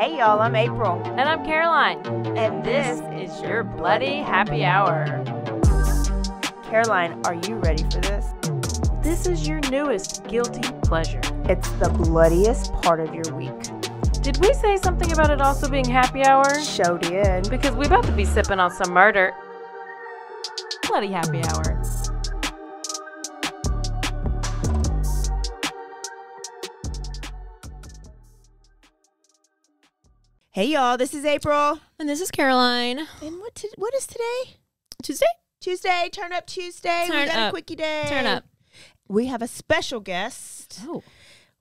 Hey y'all, I'm April. And I'm Caroline. And this is your Bloody Happy Hour. Caroline, are you ready for this? This is your newest guilty pleasure. It's the bloodiest part of your week. Did we say something about it also being happy hour? Show did. Because we about to be sipping on some murder. Bloody Happy Hour. Hey y'all, this is April. And this is Caroline. And what is today? Tuesday? Tuesday, Turn Up Tuesday. Turn We got up. a quickie day. Turn up. We have a special guest. Oh.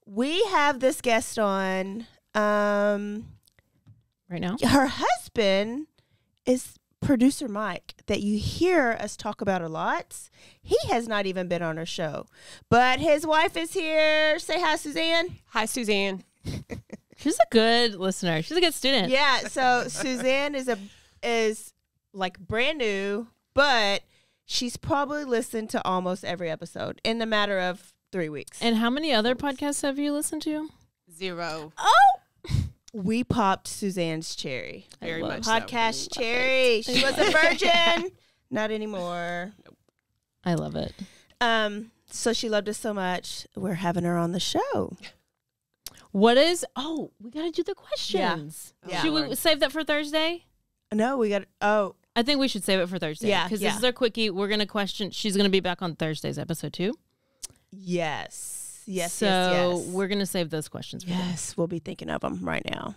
We have this guest on. Right now? Her husband is producer Mike that you hear us talk about a lot. He has not even been on our show. But his wife is here. Say hi, Suzanne. Hi, Suzanne. She's a good listener. She's a good student. Yeah, so Suzanne is like brand new, but she's probably listened to almost every episode in the matter of 3 weeks. And how many other podcasts have you listened to? 0. Oh! We popped Suzanne's cherry. Very much so. Podcast cherry. She was a virgin. Not anymore. I love it. So she loved us so much, we're having her on the show. We got to do the questions. Yeah. Should we save that for Thursday? No, we got. Oh, I think we should save it for Thursday. Yeah, Because yeah. this is our quickie. We're going to question. She's going to be back on Thursday's episode too. yes, yes, So yes. we're going to save those questions for them. Yes, we'll be thinking of them right now.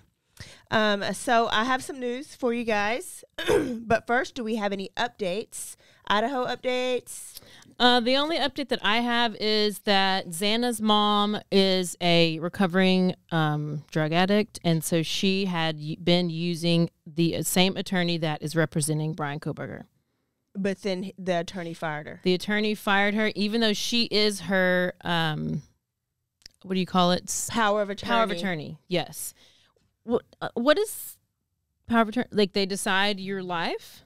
So I have some news for you guys. But first, do we have any updates? Idaho updates? The only update that I have is that Xana's mom is a recovering drug addict. And so she had been using the same attorney that is representing Brian Koberger. But then the attorney fired her. The attorney fired her, even though she is her, what do you call it? Power of attorney. Power of attorney, yes. What is power of attorney? Like they decide your life?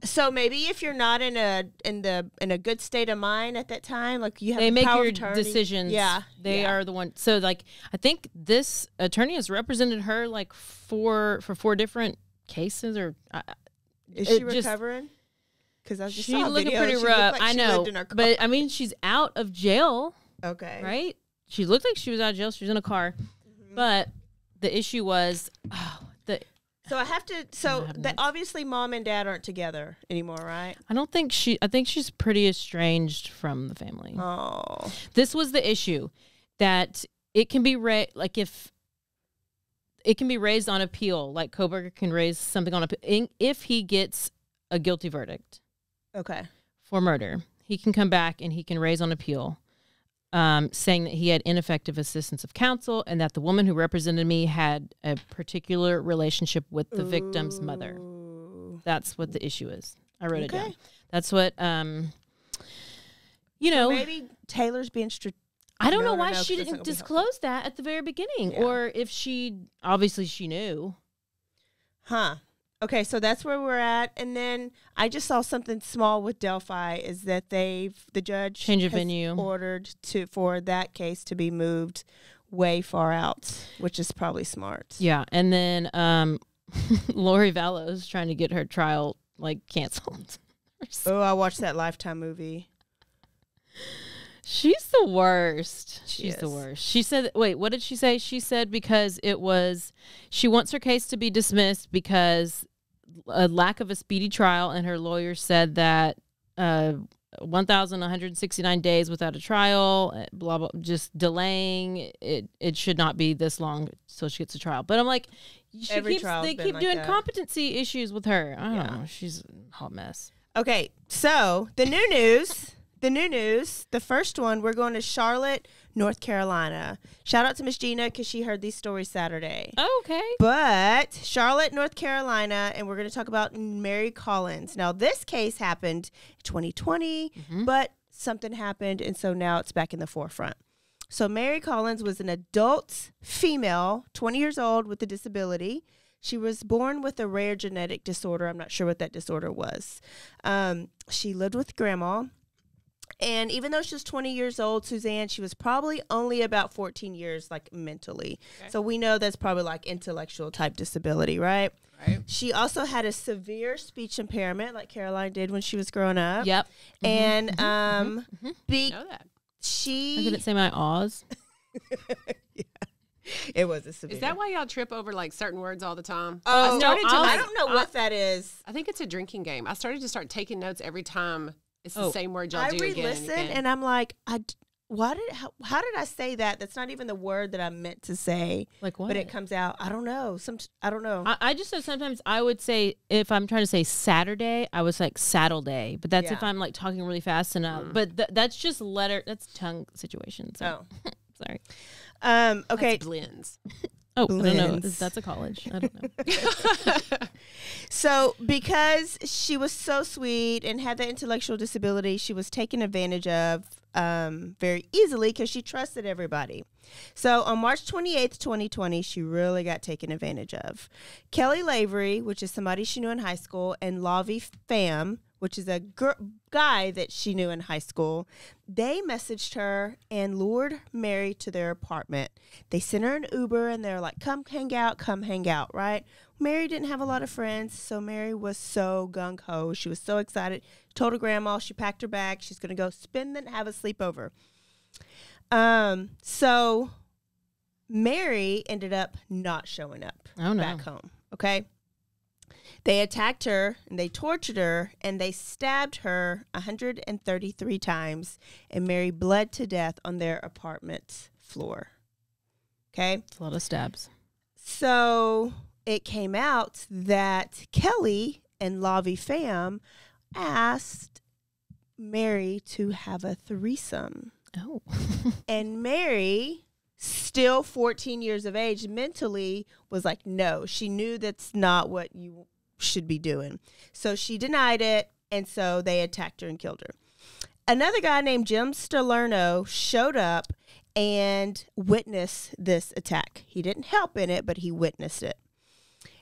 So maybe if you're not in a good state of mind at that time, like you have They make power your of attorney. decisions. Yeah, They yeah. are the one. So like I think this attorney has represented her like for 4 different cases or Is she it just- recovering? Because I just She saw a looking video. pretty She looked rough. like I she know. lived in her car. But I mean she's out of jail, Okay. right? She looked like she was out of jail. She was in a car. Mm-hmm. But the issue was So I have to. So have that notes. obviously mom and dad aren't together anymore, right? I think she's pretty estranged from the family. Oh. This was the issue, that it can be if it can be raised on appeal, like Koberger can raise something on appeal if he gets a guilty verdict Okay. for murder. He can come back and he can raise on appeal, saying that he had ineffective assistance of counsel and that the woman who represented me had a particular relationship with the victim's mother. Ooh. That's what the issue is. I wrote it Okay. down. That's what Maybe Taylor's being I don't No, know no, why no, she 'cause that's not didn't gonna be disclose that at the very beginning, Yeah. or if she knew. Huh. Okay, so that's where we're at. And then I just saw something small with Delphi is that the judge Change of has venue. ordered for that case to be moved way far out, which is probably smart. Yeah, and then Lori Vallow's trying to get her trial canceled. Oh, I watched that Lifetime movie. She's the worst. She She's the is. worst. She said, wait, what did she say? She said because she wants her case to be dismissed because a lack of a speedy trial, and her lawyer said that 1,169 days without a trial, blah, blah, just delaying it should not be this long till she gets a trial. But I'm like, they keep doing competency issues with her. I don't know. She's a hot mess. Okay, so the new news, the first one, we're going to Charlotte, North Carolina. Shout out to Miss Gina because she heard these stories Saturday. Oh, okay. But Charlotte, North Carolina, and we're going to talk about Mary Collins. Now, this case happened in 2020, but something happened, and so now it's back in the forefront. So Mary Collins was an adult female, 20 years old, with a disability. She was born with a rare genetic disorder. I'm not sure what that disorder was. She lived with grandma. And even though she was 20 years old, Suzanne, she was probably only about 14 years, like, mentally. Okay. So we know that's probably, like, intellectual type disability, right? Right. She also had a severe speech impairment, like Caroline did when she was growing up. Yep. And know that. She... I couldn't say my awes. Yeah. It was a severe. Is that why y'all trip over like certain words all the time? Oh, I don't know what that is. I think it's a drinking game. I started to start taking notes every time it's the same word y'all do again. I re-listen and I'm like, how did I say that? That's not even the word that I meant to say. Like what? But it comes out. I don't know. I don't know. I just know sometimes I would say, if I'm trying to say Saturday, I was like saddle day. But that's if I'm like talking really fast and but that's just that's tongue situation. So. Oh. Sorry. Okay. That's blends. Oh, blends. I don't know. That's a college. I don't know. So because she was so sweet and had the intellectual disability, she was taken advantage of very easily because she trusted everybody. So on March 28th, 2020, she really got taken advantage of. Kelly Lavery, which is somebody she knew in high school, and Lavi Pham, which is a guy that she knew in high school, they messaged her and lured Mary to their apartment. They sent her an Uber, and they're like, come hang out, right? Mary didn't have a lot of friends, so Mary was so gung-ho. She was so excited. Told her grandma she packed her bag. She's going to go have a sleepover. So Mary ended up not showing up back home, okay? They attacked her, and they tortured her, and they stabbed her 133 times, and Mary bled to death on their apartment floor. Okay? That's a lot of stabs. So it came out that Kelly and Lavi Pham asked Mary to have a threesome. Oh. And Mary, still 14 years of age, mentally was like, no. She knew that's not what you should be doing. So she denied it, and so they attacked her and killed her. Another guy named Jim Salerno showed up and witnessed this attack. He didn't help in it, but he witnessed it.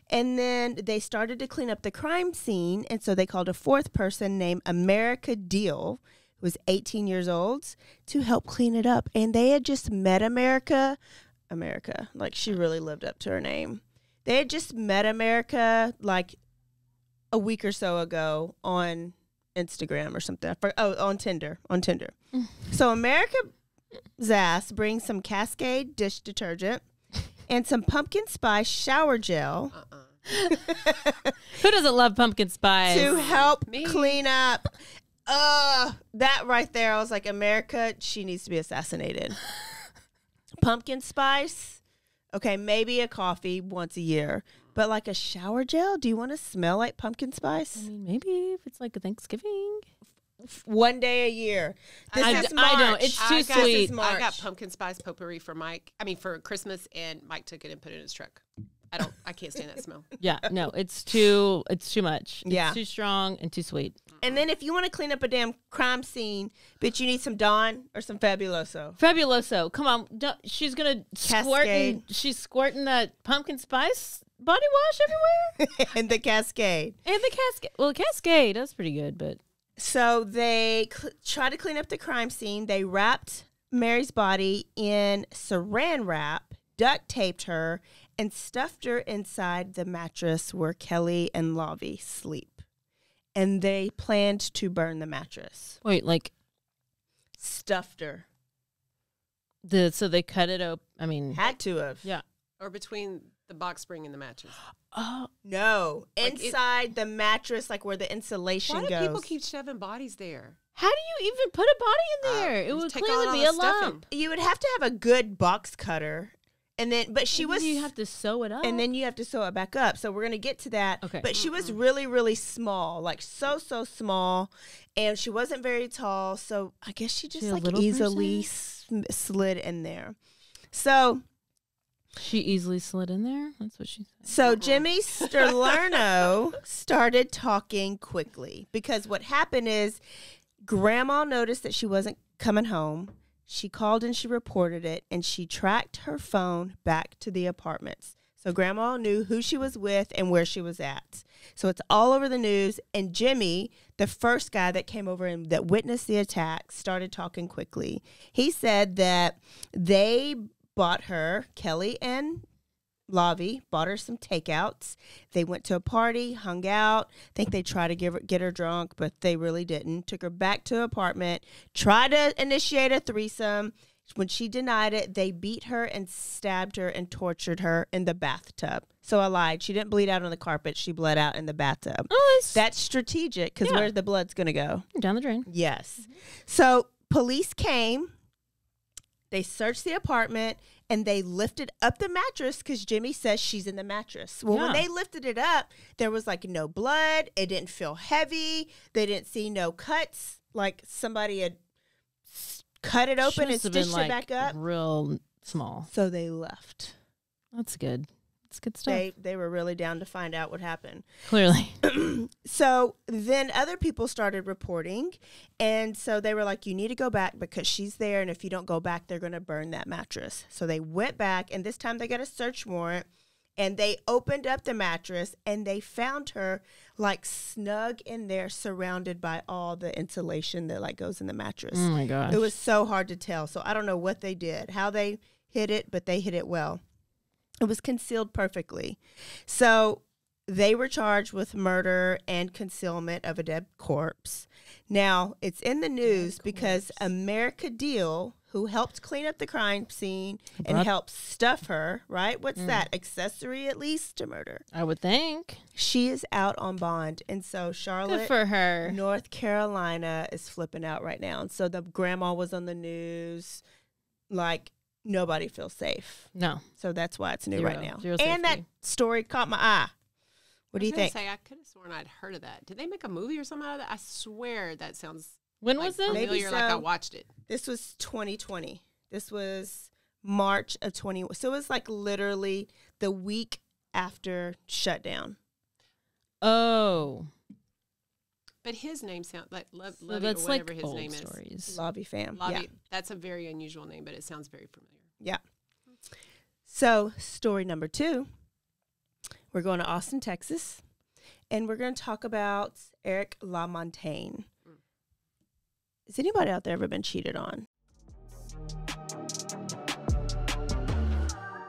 And then they started to clean up the crime scene, and so they called a fourth person named America Deal, who was 18 years old, to help clean it up. And they had just met America, like she really lived up to her name. They had just met America like a week or so ago on Instagram or something. On Tinder. So America's ass brings some Cascade dish detergent and some pumpkin spice shower gel. Who doesn't love pumpkin spice? To help clean up. That right there, I was like, America, she needs to be assassinated. Pumpkin spice. Okay, maybe a coffee once a year, but like a shower gel? Do you want to smell like pumpkin spice? I mean, maybe if it's like a Thanksgiving. One day a year. I don't. It's too sweet. I got pumpkin spice potpourri for for Christmas, and Mike took it and put it in his truck. I can't stand that smell. Yeah, no, it's too much. Yeah. It's too strong and too sweet. And then if you want to clean up a damn crime scene, bitch, you need some Dawn or some Fabuloso. Fabuloso, come on. She's going to she's squirting that pumpkin spice body wash everywhere. And the Cascade. Well, Cascade, that's pretty good, but. So they tried to clean up the crime scene. They wrapped Mary's body in saran wrap, duct taped her, and stuffed her inside the mattress where Kelly and Lavi sleep. And they planned to burn the mattress. Wait, like stuffed her. So they cut it open. I mean, had to have. Yeah. Or between the box spring and the mattress. Oh no! Like inside the mattress, like where the insulation goes. Why do people keep shoving bodies there? How do you even put a body in there? It would clearly be a lump. You would have to have a good box cutter. And then, but she was. You have to sew it up. And then you have to sew it back up. So we're going to get to that. Okay. But she was really, really small. Like so small. And she wasn't very tall. So I guess she just easily slid in there. So. She easily slid in there? That's what she said. So Jimmy Salerno started talking quickly. Because what happened is Grandma noticed that she wasn't coming home. She called and she reported it, and she tracked her phone back to the apartments. So Grandma knew who she was with and where she was at. So it's all over the news. And Jimmy, the first guy that came over and that witnessed the attack, started talking quickly. He said that they bought her, Kelly and Lavi, bought her some takeouts. They went to a party, hung out. I think they tried to get her drunk, but they really didn't. Took her back to her apartment, tried to initiate a threesome. When she denied it, they beat her and stabbed her and tortured her in the bathtub. So I lied. She didn't bleed out on the carpet. She bled out in the bathtub. Oh, that's strategic because where's the blood's going to go? Down the drain. Yes. Mm-hmm. So police came. They searched the apartment and they lifted up the mattress because Jimmy says she's in the mattress. Well, when they lifted it up, there was like no blood. It didn't feel heavy. They didn't see no cuts, like somebody had cut it open and stitched it back up. Real small. So they left. That's good. That's good stuff. They were really down to find out what happened. Clearly. So then other people started reporting. And so they were like, you need to go back because she's there. And if you don't go back, they're going to burn that mattress. So they went back. And this time they got a search warrant. And they opened up the mattress and they found her like snug in there, surrounded by all the insulation that like goes in the mattress. Oh my gosh. It was so hard to tell. So I don't know what they did, how they hid it, but they hid it well. It was concealed perfectly. So they were charged with murder and concealment of a dead corpse. Now, it's in the news because America Deal, who helped clean up the crime scene and helped stuff her, right? What's that? Accessory, at least, to murder. I would think. She is out on bond. And so Charlotte, good for her. North Carolina is flipping out right now. And so the grandma was on the news. Like, nobody feels safe. No. So that's why it's new right now. Zero and that story caught my eye. What do you think? I could have sworn I'd heard of that. Did they make a movie or something out of that? I swear that sounds when was this? Familiar, Maybe so. Like I watched it. This was 2020. This was March of 20. So it was like literally the week after shutdown. Oh. But his name sounds like Levy So or that's whatever like his old name stories. is. Lobby fam. Lobby, Yeah. That's a very unusual name, but it sounds very familiar. Yeah. So story number 2. We're going to Austin, Texas, and we're going to talk about Eric LaFountain. Has anybody out there ever been cheated on?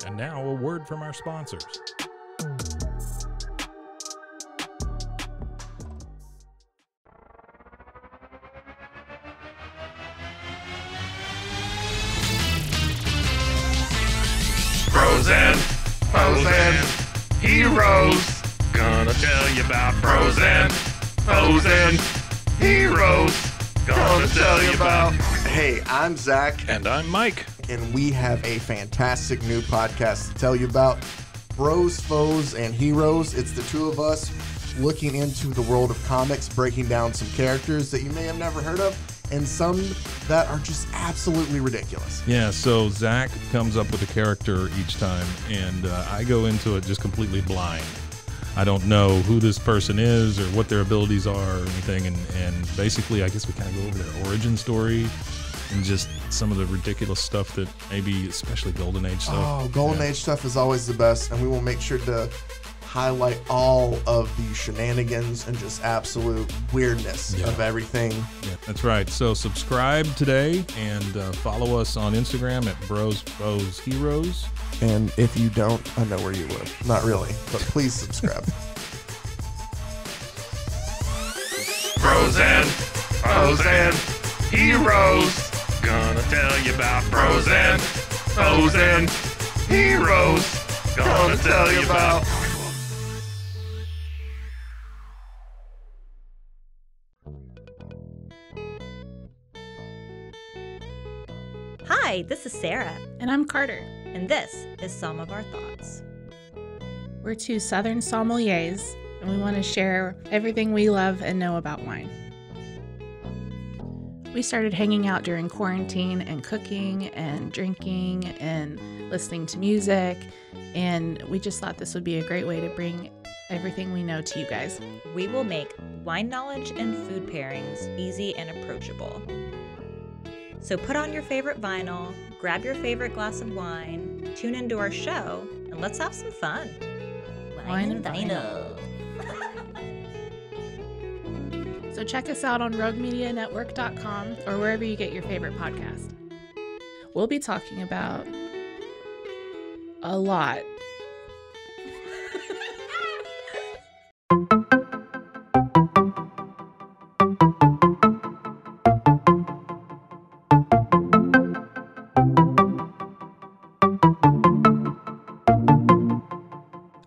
And now a word from our sponsors. Bros and heroes. Gonna tell you about bros and heroes. Gonna tell you about. Hey, I'm Zach. And I'm Mike. And we have a fantastic new podcast to tell you about. Bros, Foes, and Heroes. It's the two of us looking into the world of comics, breaking down some characters that you may have never heard of, and some that are just absolutely ridiculous. Yeah, so Zach comes up with a character each time, and I go into it just completely blind. I don't know who this person is or what their abilities are or anything, and basically I guess we kind of go over their origin story and just some of the ridiculous stuff that maybe, especially Golden Age stuff. Oh, Golden Age stuff is always the best, and we will make sure to highlight all of the shenanigans and just absolute weirdness of everything. Yeah, that's right. So subscribe today and follow us on Instagram at Bros, Foes, Heroes. And if you don't, I know where you live. Not really, but please subscribe. Bros and heroes. Gonna tell you about bros and heroes. Gonna tell you about. Hi, this is Sarah. And I'm Carter. And this is Some of Our Thoughts. We're two Southern sommeliers, and we want to share everything we love and know about wine. We started hanging out during quarantine and cooking and drinking and listening to music, and we just thought this would be a great way to bring everything we know to you guys. We will make wine knowledge and food pairings easy and approachable. So put on your favorite vinyl, grab your favorite glass of wine, tune into our show, and and let's have some fun. Wine and Dino. So check us out on roguemedianetwork.com or wherever you get your favorite podcast. We'll be talking about a lot.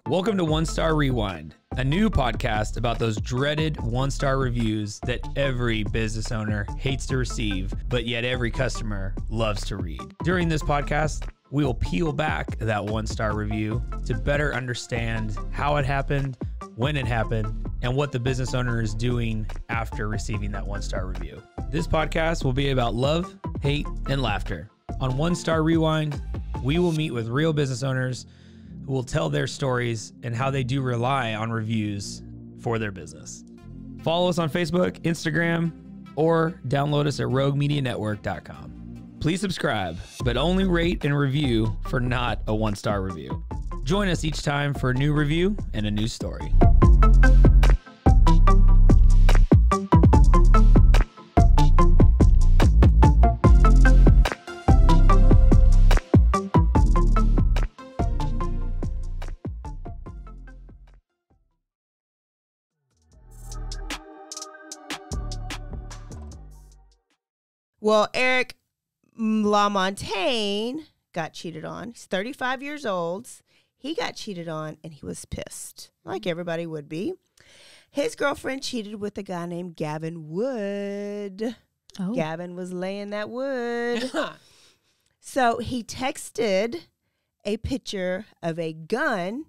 Welcome to One Star Rewind, a new podcast about those dreaded one-star reviews that every business owner hates to receive, but yet every customer loves to read. During this podcast, we will peel back that one-star review to better understand how it happened, when it happened, and what the business owner is doing after receiving that one-star review. This podcast will be about love, hate, and laughter. On One Star Rewind, we will meet with real business owners who will tell their stories and how they do rely on reviews for their business. Follow us on Facebook, Instagram, or download us at roguemedianetwork.com. Please subscribe, but only rate and review for not a one-star review. Join us each time for a new review and a new story. Well, Eric LaFountain got cheated on. He's 35 years old. He got cheated on, and he was pissed, like everybody would be. His girlfriend cheated with a guy named Gavin Wood. Oh. Gavin was laying that wood. So he texted a picture of a gun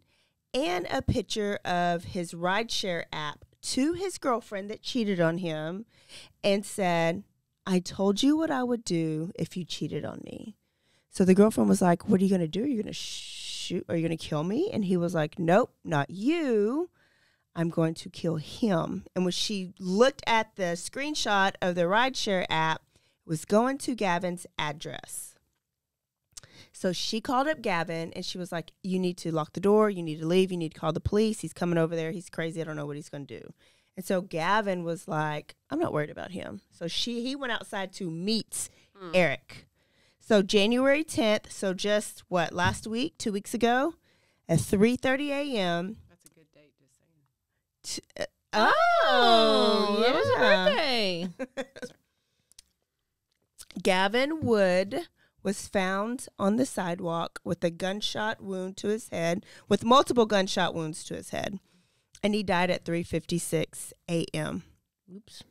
and a picture of his rideshare app to his girlfriend that cheated on him and said, I told you what I would do if you cheated on me. So the girlfriend was like, what are you going to do? Are you going to shoot? Are you going to kill me? And he was like, nope, not you. I'm going to kill him. And when she looked at the screenshot of the rideshare app, it was going to Gavin's address. So she called up Gavin, and she was like, you need to lock the door. You need to leave. You need to call the police. He's coming over there. He's crazy. I don't know what he's going to do. And so Gavin was like, I'm not worried about him. So he went outside to meet Eric. So January 10th, so just last week, 2 weeks ago, at 3:30 a.m. That's a good date, just saying. That was her birthday. Gavin Wood was found on the sidewalk with a gunshot wound to his head, with multiple gunshot wounds to his head. And he died at 3:56 a.m. Oops.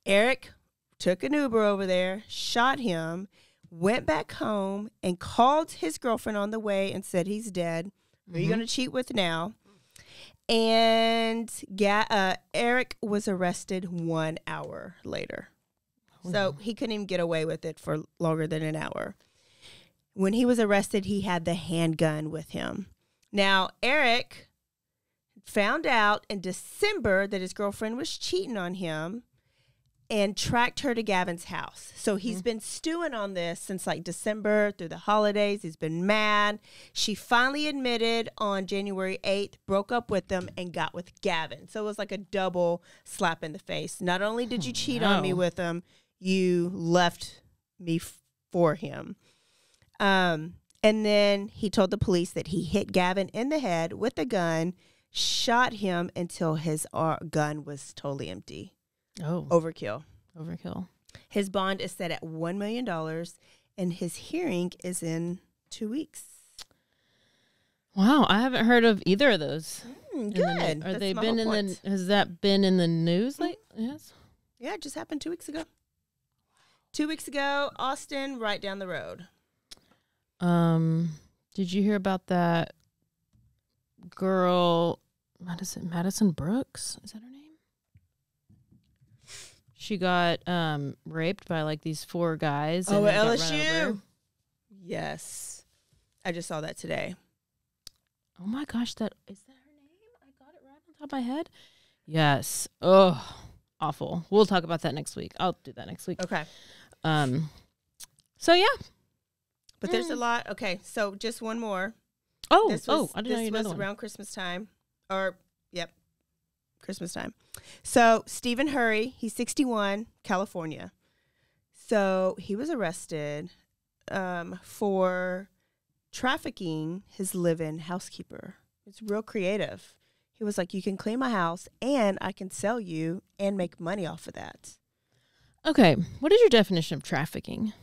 Eric took an Uber over there, shot him, went back home, and called his girlfriend on the way and said he's dead. Who are you going to cheat with now? And Eric was arrested 1 hour later. So he couldn't even get away with it for longer than an hour. When he was arrested, he had the handgun with him. Now, Eric found out in December that his girlfriend was cheating on him and tracked her to Gavin's house. So he's been stewing on this since like December through the holidays. He's been mad. She finally admitted on January 8th, broke up with him, and got with Gavin. So it was like a double slap in the face. Not only did you cheat on me with him, you left me for him. And then he told the police that he hit Gavin in the head with a gun, shot him until his gun was totally empty. Oh. Overkill. His bond is set at $1 million, and his hearing is in 2 weeks. Wow, I haven't heard of either of those. Good. Are they been in the? Has that been in the news? Like, yes. Yeah, it just happened 2 weeks ago. 2 weeks ago, Austin, right down the road. Did you hear about that girl, Madison Brooks? Is that her name? She got raped by like these 4 guys. Oh, at at LSU? Yes. I just saw that today. Oh my gosh, is that her name? I got it right on top of my head. Yes. Oh, awful. We'll talk about that next week. I'll do that next week. Okay. So yeah. But there's a lot. Okay, so just one more. Oh, This was, I didn't know you this had was another around Christmas time. Christmas time. So Stephen Hurry, he's 61, California. So he was arrested for trafficking his live-in housekeeper. It's real creative. He was like, you can clean my house and I can sell you and make money off of that. Okay. What is your definition of trafficking?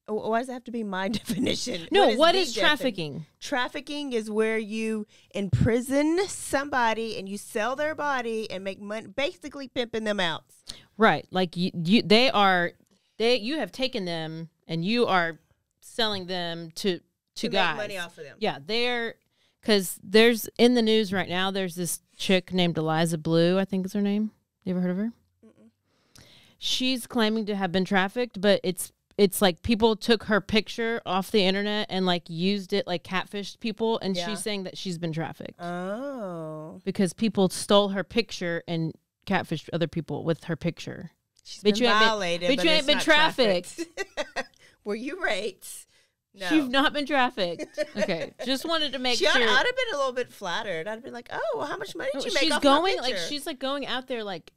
Why does it have to be my definition? No, what the is trafficking? Trafficking is where you imprison somebody and you sell their body and make money, basically pimping them out. Right. Like you have taken them and you are selling them to guys. Make money off of them. Yeah, because there's in the news right now, there's this chick named Eliza Blue, I think is her name. You ever heard of her? Mm-mm. She's claiming to have been trafficked, but it's like people took her picture off the internet and like used it, like catfished people, and she's saying that she's been trafficked. Oh. Because people stole her picture and catfished other people with her picture. She's been violated, but you ain't been trafficked. Were you raped? No. You've not been trafficked. Okay, just wanted to make sure. I'd have been a little bit flattered. I'd be like, "Oh, well, how much money did you make off my picture?" She's like going out there, like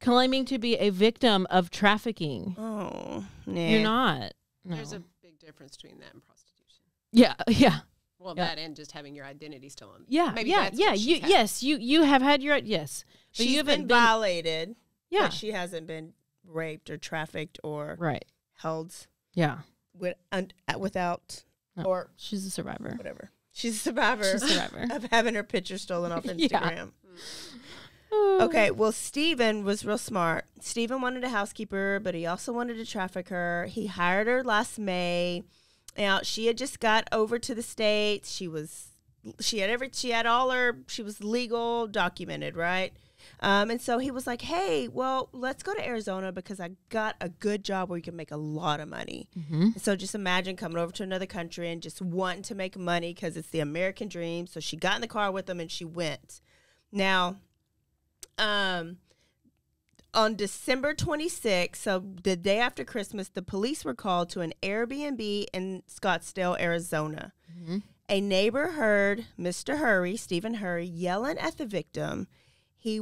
claiming to be a victim of trafficking. Oh, you're not. No. There's a big difference between that and prostitution. Yeah. Well, that and just having your identity still on. Yeah, Maybe yeah. You have had your yes. But She's you haven't been violated. Yeah, but she hasn't been raped or trafficked or held. Yeah. Without or she's a survivor. Whatever. She's a survivor. Of having her picture stolen off Instagram. Okay, well, Stephen was real smart. Stephen wanted a housekeeper, but he also wanted to traffic her. He hired her last May. Now, she had just got over to the States. She was legal, documented, right? And so he was like, hey, well, let's go to Arizona because I got a good job where you can make a lot of money. Mm-hmm. So just imagine coming over to another country and just wanting to make money because it's the American dream. So she got in the car with him and she went. Now, on December 26th, so the day after Christmas, the police were called to an Airbnb in Scottsdale, Arizona. Mm-hmm. A neighbor heard Mr. Hurry, Stephen Hurry, yelling at the victim. He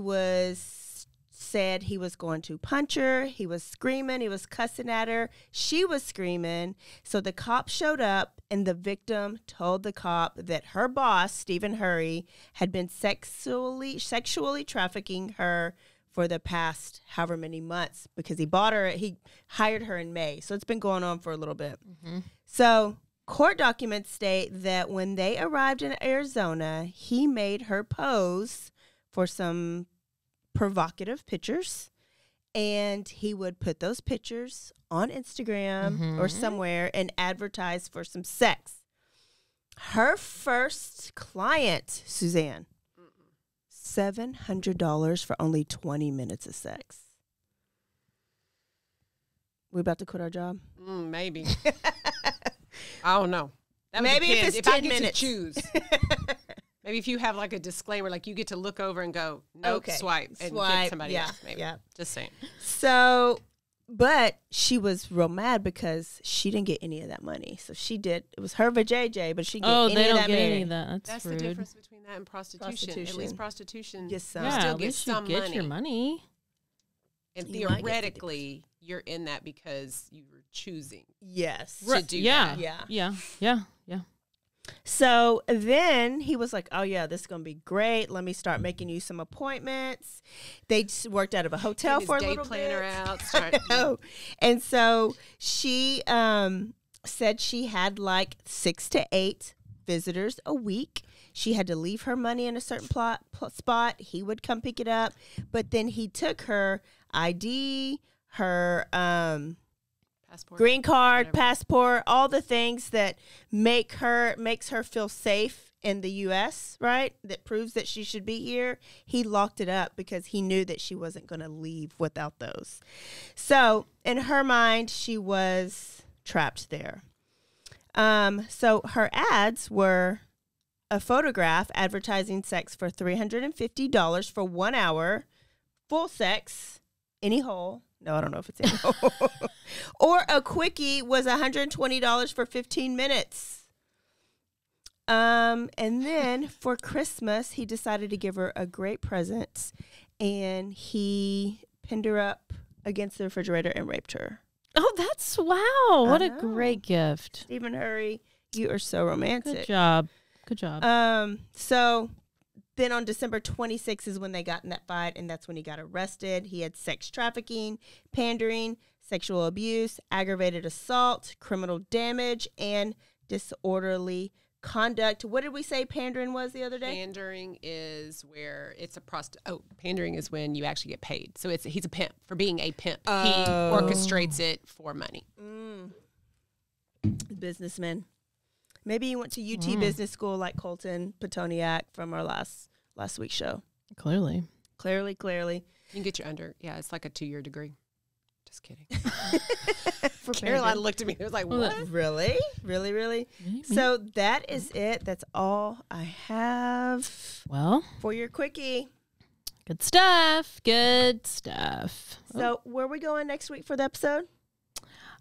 said he was going to punch her. He was screaming. He was cussing at her. She was screaming. So the cop showed up, and the victim told the cop that her boss, Stephen Hurry, had been sexually trafficking her for the past however many months because he hired her in May. So it's been going on for a little bit. Mm-hmm. So court documents state that when they arrived in Arizona, he made her pose for some provocative pictures, and he would put those pictures on Instagram or somewhere and advertise for some sex. Her first client, Suzanne, $700 for only 20 minutes of sex. We about to quit our job? Maybe. I don't know. That maybe depend. if it's 10 I get minutes. to choose. Maybe if you have like a disclaimer, like you get to look over and go, nope, swipe and get somebody else. Maybe. Yeah. Just saying. So, but she was real mad because she didn't get any of that money. So she did. It was her vajayjay, but she didn't get any of that money. Any of that. That's rude. the difference between that and prostitution. At least prostitution, you still get some money. Get your money. And theoretically, you're in that because you were choosing. Yes. To do that. Yeah. So then he was like, oh, yeah, this is going to be great. Let me start making you some appointments. They just worked out of a hotel for a little planner bit. Out. And so she said she had like 6 to 8 visitors a week. She had to leave her money in a certain spot. He would come pick it up. But then he took her ID, her passport, green card, passport, all the things that makes her feel safe in the U.S., right? That proves that she should be here. He locked it up because he knew that she wasn't going to leave without those. So in her mind, she was trapped there. So her ads were a photograph advertising sex for $350 for 1 hour, full sex, any hole. No, I don't know if it's any hole. Or a quickie was $120 for 15 minutes. And then for Christmas, he decided to give her a great present, and he pinned her up against the refrigerator and raped her. Oh, that's wow. What a great gift. Stephen Hurry, you are so romantic. Good job. Good job. So then on December 26th is when they got in that fight, and that's when he got arrested. He had sex trafficking, pandering, sexual abuse, aggravated assault, criminal damage, and disorderly conduct. What did we say pandering was the other day? Pandering is where it's a pandering is when you actually get paid. So he's a pimp for being a pimp. He orchestrates it for money. Businessman. Maybe he went to UT Business School like Colton Petoniak from our last week's show. Clearly. Clearly. You can get your it's like a 2-year degree. Just kidding. Caroline looked at me. It was like, what? Really? Really? So that is it. That's all I have. Well, for your quickie. Good stuff. So where are we going next week for the episode?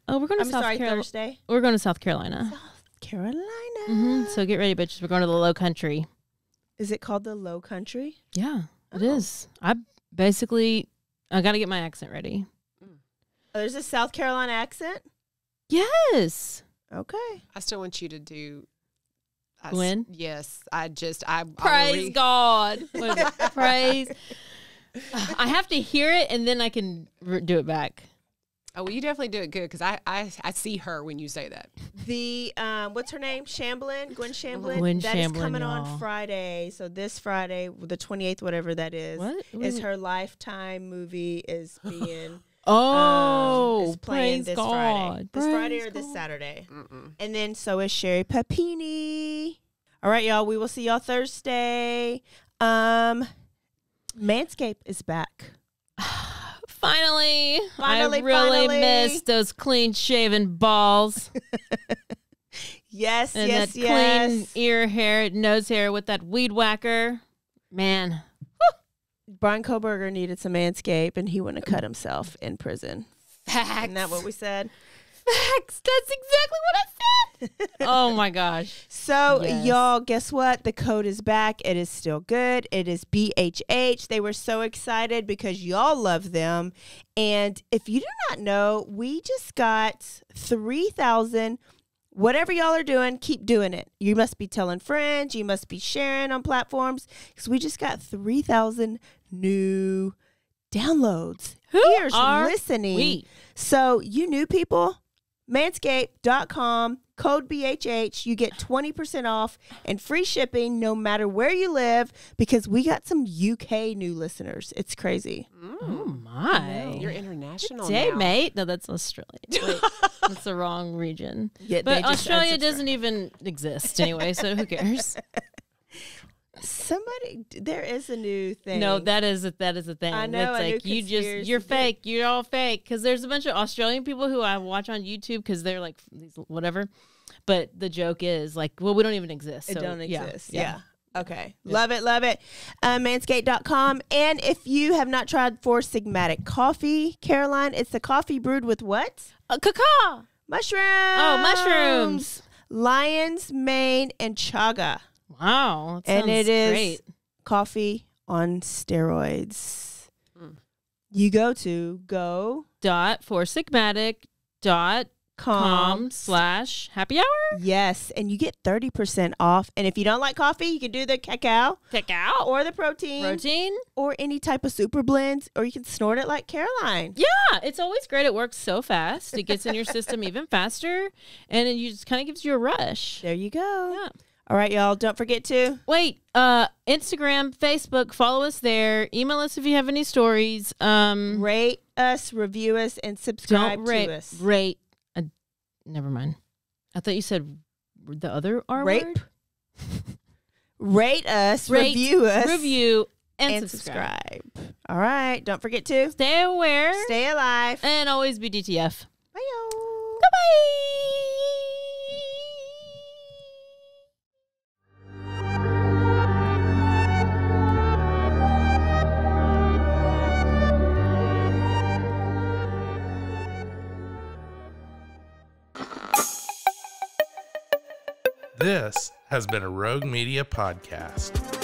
Oh, we're going to South Carolina. Thursday. We're going to South Carolina. South Carolina. So get ready, bitches. We're going to the Low Country. Is it called the Low Country? Yeah, it is. I got to get my accent ready. Oh, there's a South Carolina accent? Yes. Okay. I still want you to do. Gwen? Yes. Praise God. Praise. I have to hear it and then I can do it back. Oh, well, you definitely do it good because I see her when you say that. The what's her name? Shamblin, Gwen Shamblin. Gwen That is Shamblin, coming y'all. on Friday. So this Friday, the 28th, whatever that is, is her Lifetime movie is being. Is playing praise this God. Friday. This Praise Friday or God. this Saturday. And then so is Sherry Papini. All right, y'all. We will see y'all Thursday. Manscaped is back. Finally. I really missed those clean shaven balls. Yes, and that clean ear hair, nose hair with that weed whacker. Man. Brian Koberger needed some Manscaped, and he wouldn't have cut himself in prison. Facts. Isn't that what we said? Facts. That's exactly what I said. Oh, my gosh. So, y'all, guess what? The code is back. It is still good. It is BHH. They were so excited because y'all love them. And if you do not know, we just got 3,000. Whatever y'all are doing, keep doing it. You must be telling friends. You must be sharing on platforms because we just got 3,000 new downloads. Ears listening. We? So you new people, manscaped.com, code BHH. You get 20% off and free shipping no matter where you live because we got some UK new listeners. It's crazy. Oh, my. You're international Good day, now. mate. No, that's Australia. Wait, that's the wrong region. Yeah, but Australia doesn't even exist anyway, so who cares? There is a new thing. No, that is a thing. I know. It's like you're fake. You're all fake. Because there's a bunch of Australian people who I watch on YouTube because they're like these whatever. But the joke is like, well, we don't even exist. It so, don't exist. Yeah. Okay. Yeah. Love it. Manscaped.com. And if you have not tried Four Sigmatic coffee, Caroline, it's the coffee brewed with what? Cacao. Mushrooms. Oh, mushrooms. Lion's mane and chaga. Wow. That and it is great. Coffee on steroids. You go to .foursigmatic.com/happy hour. Yes, and you get 30% off. And if you don't like coffee, you can do the cacao or the protein or any type of super blends, or you can snort it like Caroline. Yeah, it's always great. It works so fast. It gets in your system even faster, and it just kind of gives you a rush. There you go. Yeah. All right, y'all. Don't forget to Instagram, Facebook, follow us there. Email us if you have any stories. Rate us, review us, and subscribe to us. Rate. Never mind. I thought you said the other R word. Rate us, review us, and subscribe. All right. Don't forget to stay aware, stay alive, and always be DTF. Bye, y'all. Bye-bye. This has been a Rogue Media podcast.